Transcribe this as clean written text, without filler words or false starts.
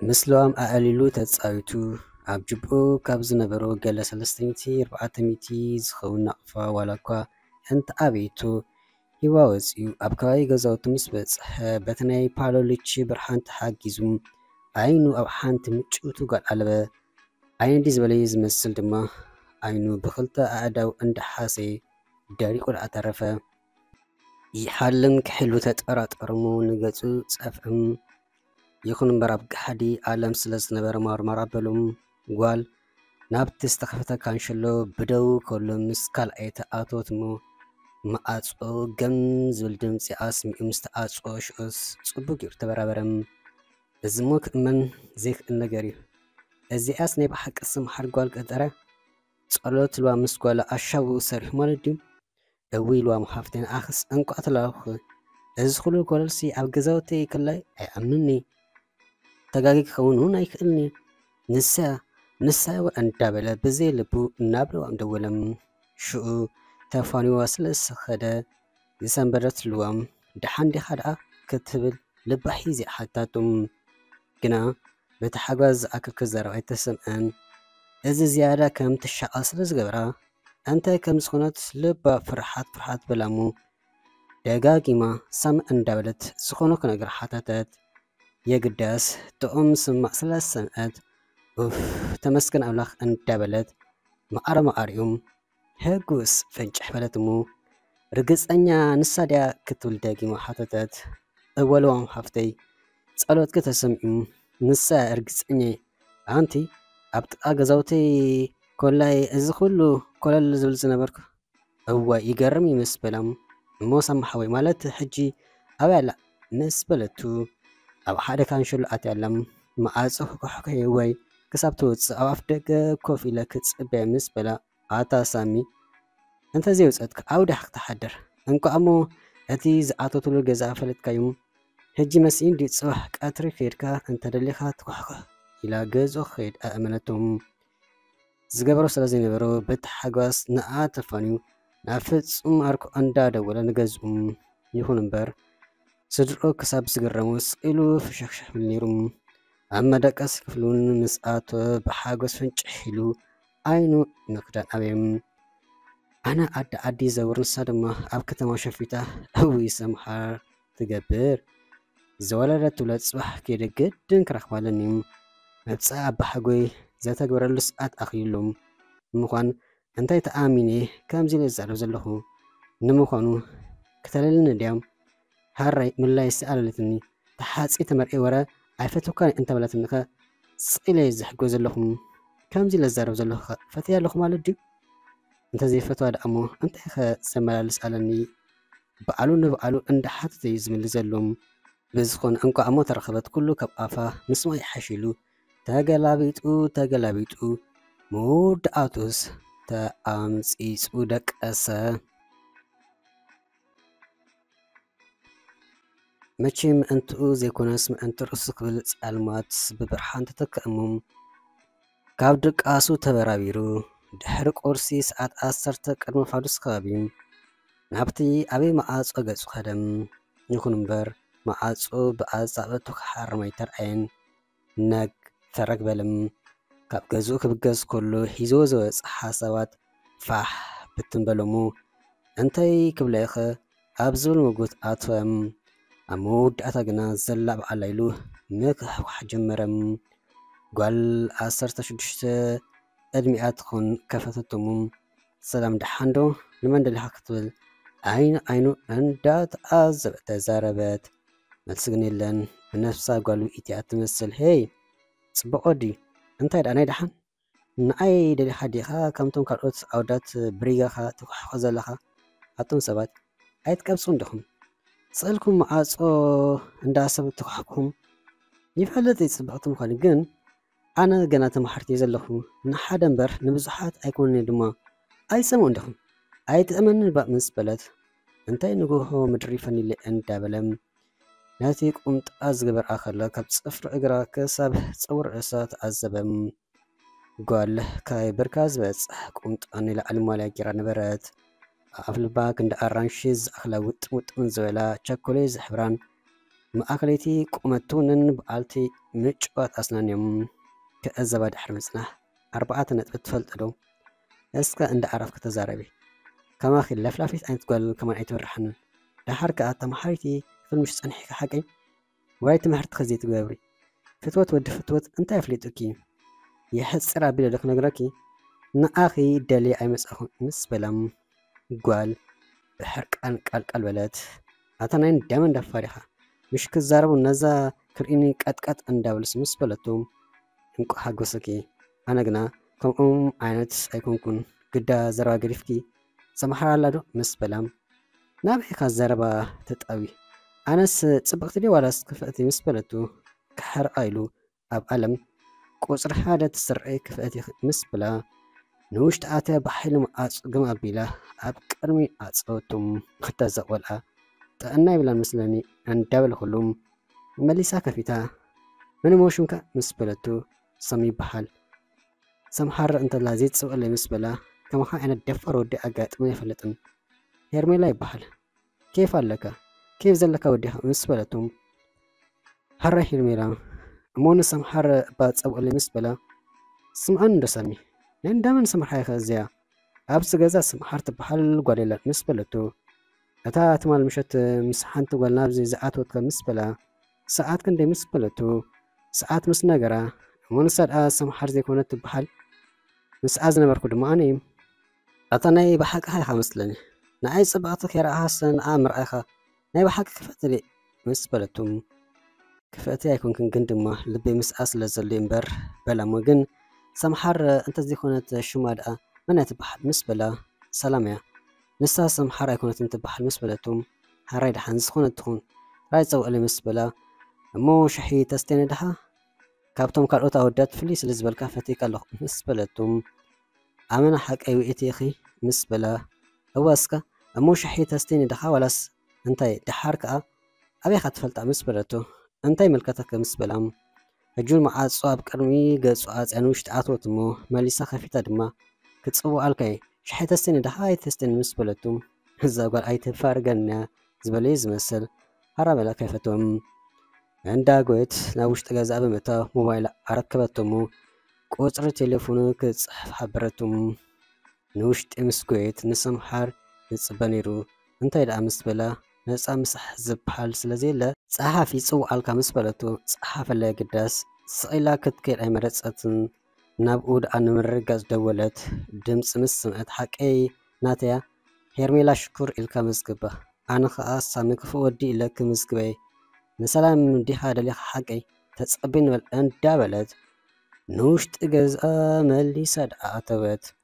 ምስሎም ኣዕሊሉ ተጻዊቱ ኣብ ጅብኡ ካብ ዝነበሩ ገለ 340 ዝኸውን ናቕፋ ዋላ እኳ እንተኣበይቱ ሂዋ ወፂኡ ኣብ ከባቢ ገዛውቱ ምስ በጽሐ በቲ ናይ ፓሎልች ብርሃን ተሓጊዙ ዓይኑ ኣብ ሓንቲ ምጭውቱ ጓል ኣለበ። ዓይንዲ ዝበለየ ዝመስል ድማ ዓይኑ ብኽልተ ኣእዳው እንዳሓሰየ ደሪቁ ተረፈ። ይሓልን ክሕሉ ተጠራጠርሙ ንገጹ ጸፍዕም ይኹን እምበር ኣብ ገሓዲ ዓለም ስለ ዝነበረ ማርማር ኣበሎም ጓል ናብቲ ዝተኸፈተ ካንሸሎ ብደው ከሎ ምስ ካልኣይቲ ኣቶት እሞ መዓጾ ገም ዝብል ድምፂ ኣስሚዑ ምስ ተኣጽኦ ሽዑስ ጽቡቕ ጌሩ ተበራበረም። እዚ እሞ ክእመን ዘይክእል ነገር እዩ። እዚኣስ ናይ ብሓቂ ስምሓር ጓል ቀጠረ ጸሎት ልዋ ምስ ጓላ ኣሻብኡ ሰሪሑ ማለት ድዩ? እውይ ልዋ መሓፍተን ኣኽስ እንቋ ተላኹ እዚ ኩሉ ኮለልሲ ኣብ ገዛውተይ ከላይ ኣይኣምንኒ ተጋጊ ክኸውን እውን ኣይክእልኒ ንሳ እንዳበለ ብዘይ ልቡ ናብ ልዋም ደወለም። ሽዑ ተፋኒዋ ስለ ዝሰኸደ ዝሰንበደት ልዋም ድሓን ዲኻ ደኣ ክትብል ልባ ሒዛ ሓታቱም ግና በቲ ሓጓስ ዝኣክል ክዛረብ ኣይተሰምዐን። እዚ ዝያዳ ከም ትሻቐል ስለ ዝገበራ እንታይ ከም ዝኾነት ልባ ፍርሓት በላሙ ደጋጊማ ሳምዕ እንዳበለት ዝኾነ ክነገር ሓተተት። የግዳስ ጥዑም ስማዕ ስለ ዝሰምዐት ተመስገን ኣምላኽ እንዳበለት መዓርዮም ሕጉስ ፍንጭሕ በለት እሞ ርግፀኛ ንሳ ድያ ክትብል ደጊማ ሓተተት። እወለዋም ሓፍተይ ጸሎት ከተሰሚዑ ንሳ ርግፀኛ ኣንቲ ኣብ ጥቃ ገዛውተይ ኮላይ እዚ ኩሉ ኮለል ዝብል ዝነበርኩ እዋይ ይገርም ይምስ በላም እሞ ሰማሓወይ ማለት ሕጂ ኣበይ ኣላ ምስ በለቱ ኣብ ሓደ ካንሸሎ ኣትያለም መዓጾ ክኩሕኩሕ ወይ ክሳብ ትወፅእ ኣብ ኣፍ ደገ ኮፍ ኢለ ክጽበያ ምስ በላ ኣታ ሳሚ እንተዘይውፀትካ ኣብ ዳሕ ክትሓድር እንኳ እሞ እቲ ዝኣተትሉ ገዛ ፈለጥካዩ ሕጂ መስኢን ዲ ጽባሕ ቀትሪ ከይድካ እንተደሊኻ ትኩሕኩሕ ኢላ ገዞ ኸይድ ኣእመነቶም። ዝገበሮ ስለ ዘይነበሮ በቲ ሓጓስ ንኣ ተፋንዩ ናብ ፍጹም ኣርኩ እንዳደወለ ንገዝኡ ይኹን እምበር ስድሮ ክሳብ ዝገረሙ ስኢሉ ፍሽክሽሕ ብል ነይሩ። ኣብ መደቀሲ ክፍሉን ምስ ኣቶ ብሓጎስ ፍንጭሕ ኢሉ ዓይኑ ንክዳን ኣበዮም። ኣነ ዓዲ ዘውር ንሳ ድማ ኣብ ከተማ ሸፊታ እውይ ሰምሓር ትገብር ዘወለደት ትውለድ ጽባሕ ከይደ ግድን ክረኽባለኒ መብፃ ኣባሓጎይ ዘተግበረሉ ሰዓት ኣኽሊሎም ምዃን እንታይ ተኣሚነ ከምዚ ልዛረብ ዘለኹ ንምዃኑ ክተለልኒ ድያም ሃራይ ምላይ ሰኣለለትኒ ተሓፂ ተመርኤ ወረ ኣይፈትውካን እንተበለትንኸ ስኢለ ዝሕጎ ዘለኹም ከምዚ ልዛረብ ዘለኹ ፈትያ ኣለኹ ማለት ድዩ? እንተዘይፈትዋ ደኣ እሞ እንታይ ኸ ዘመላልስ ኣለኒ በዓሉ ንበዓሉ እንዳሓተተ እዩ ዝምል ዘሎም። ብዝኾነ እንኳ እሞ ተረኸበት ኩሉ ካብ ኣፋ ምስማይ ሓሺሉ ተገላቢጡ መወዳእቱስ ተኣምፂፁ ደቀሰ። መቼም ምእንትኡ ዘይኮነስ ምእንቲ ርእሱ ክብል ጻልማት ብብርሃን ተተከእሞም ካብ ድቃሱ ተበራቢሩ ድሕሪ ቁርሲ ሰዓት 10 ቅድሚ ፋዱስ ከባቢ ናብቲ ኣበይ መዓጾ ገጹ ኸደም። ይኹን እምበር መዓጾ ብኣጻብዕቱ ክሓርም ኣይተርኣየን። ነግ ተረግበለም ካብ ገዝኡ ክብገዝ ከሎ ሒዞ ዝወፅእ ሓሳባት ፋሕ ብትንበሎሙ እንታይ ክብለይኸ ኣብ ዝብል መጎት ኣትወም። ኣብ መወዳእታ ግና ዘላ በዓል ኢሉ ምክሕኳሕ ጀመረም። ጓል 16 ዕድሚኣ ትኾን ከፈተቶሙ ሰላም ደሓን ዶ ንመን ደሊኻ ክትብል ዓይኑ እንዳተኣዘበት ተዛረበት። መልሲ ግን የለን። ብነፍሳ ጓሉ ኢትያ ትመስል ሄይ ጽቡቕ ወዲ እንታይ ደኣ ናይ ደሓን ንኣይ ደሊኻ ዲኻ ከምቶም ካልኦት ኣውዳት ብሪጋኻ ትኩሕኩ ዘለኻ ኣቶም ሰባት ኣይትቀብፁ እንዲኹም ስእልኩም መዓጾ እንዳሰብ ትኩሕኩም ይፈልጥ ይጽብቕቲ ምዃኑ ግን ኣነ ገና ተማሓርቲ ዘለኹ ንሓደ እምበር ንብዙሓት ኣይኮነ ድማ ኣይሰምዑ እንዲኹም ኣይትእመንን ባእ ምስ በለት እንታይ ንግሆ ምድሪ ፈኒለ እንዳበለም ነቲ ቁምጣ ዝገበርኣ ከላ ካብ ጽፍሪ እግራ ክሳብ ፀጉሪ ርእሳ ተዓዘበም። ጓል ካይ ብርካ ዝበፅሕ ቁምጣ ንላዕሊ ማልያ ጌራ ነበረት። ኣብ ልባ ክንዲ ኣራንሺ ዝኣኽላ ውጥሙጥምን ዝበላ ቸኮሌት ዝሕብራን ማእከለይቲ ቁመቱንን በዓልቲ ምጭዋት ኣስናንዮም ክዕዘባ ድሕሪ ምጽናሕ 4 ነጥቢ ትፈልጥ ዶ? እስከ እንደ ዓረፍክ ተዛረቢ ከማኺ ለፍላፊት ዓይነት ጓል ከማን ኣይትበርሐንን ድሓር ከዓ ተማሓሪቲ ፍልምሽ ጸኒሕካ ሓቀይ ዋይ ትምህርቲ ከዘይ ትገብሪ ፍትወት ወዲ ፍትወት እንታይ ኣፍሊጡኪ يحصر أبي لك نقرأكي نأخي دلي أي مسأخ مسبلم قال بحرق أنقال البلد أتنين دامن دفاريها مش كزارب النزا كريني كات أندابلس مسبلتهم إنكو حقوسكي أنا قنا كم عينت أيكون كن قدا زروا قريفكي سمحر الله دو مسبلم نابحي كزاربا تتقوي أنا سبقت لي ولا سكفتي مسبلتو كحر أيلو أب ألم قصر حادة تسرعي كفأتي مسبلا نوشت آتا بحيل أصقم أبيلا أب كرمي أصوتم ختزق والأ تأناي بلا مسلاني أن دابل خلوم مليسا كفيتا من موشنك مسبلتو سمي بحال سمحر أنت لازيت سؤال مسبلا كما أنا الدفر ودي أقات من يفلتن هيرمي لا يبحال كيف لك كيف زلك ودي مسبلتهم هره هيرمي لا مون سمحر بات أو اللي مسبلا سمعن رسمي لأن دائما سمحر خزيا أبس جزا سمحر تبحال قليلا مسبلتو أتا تمال مشت مسحان تقول نابزي زعات وتك مسبلا ساعات كندي مسبلتو ساعات مسنجرة مون ساد سمحر زي كونت تبحال مس أزنا بركود ما أنيم أتاني بحق هاي خمسلني نعي سبعتك يا رأسن آمر أخا نعي بحق كفتلي مسبلتو كفأتي يكون كن قندمة لبي مسأس لزلين بر بلا مجن سمحر أنت زي كونت شمال من يتبحر مسبلا سلامية نسا سمحر يكون تنتبحر مسبلتهم هرايد حنز خونت تخون رايد سوء لي مسبلا مو شحي تستين دها كابتم كالوت أودات فليس لزبال كافتي كالو مسبلتهم أمنا حق أيوة إتيخي مسبلا أواسكا مو شحي تستين دها ولاس أنتي دحاركا أبي خطفلت مسبلتو أنتي ملكتك مسبلام هجول مع صواب كرمي قد صواب أنوش تعاطوت مو ماليسا خفيتا دما كتصوو ألكي شحي تستين ده هاي تستين مسبلتهم زاقال أي تفارقنا زباليز مسل هرابلا كيفتهم عند قويت ناوش تغازا بمتا موبايل أركبتهم قوتر تليفونو كتصحف حبرتهم نوش تمس قويت نسم حار يتصبانيرو أنتي دا مسبلا نسا مسح زبحال سلازيلا صحافي صو ألكا مسبلتو صحاف اللي قداس سئلا كتكير أي مرسأتن نابود أن مرقز دولت دمس مسمعت حقي ناتيا هيرميلا شكور إلكا مزقبة أنا خاص سامك فودي إلك مزقبي نسلام دي هذا اللي حقي تتصبين والأن دابلت نوشت إجاز ملي ساد أعتبت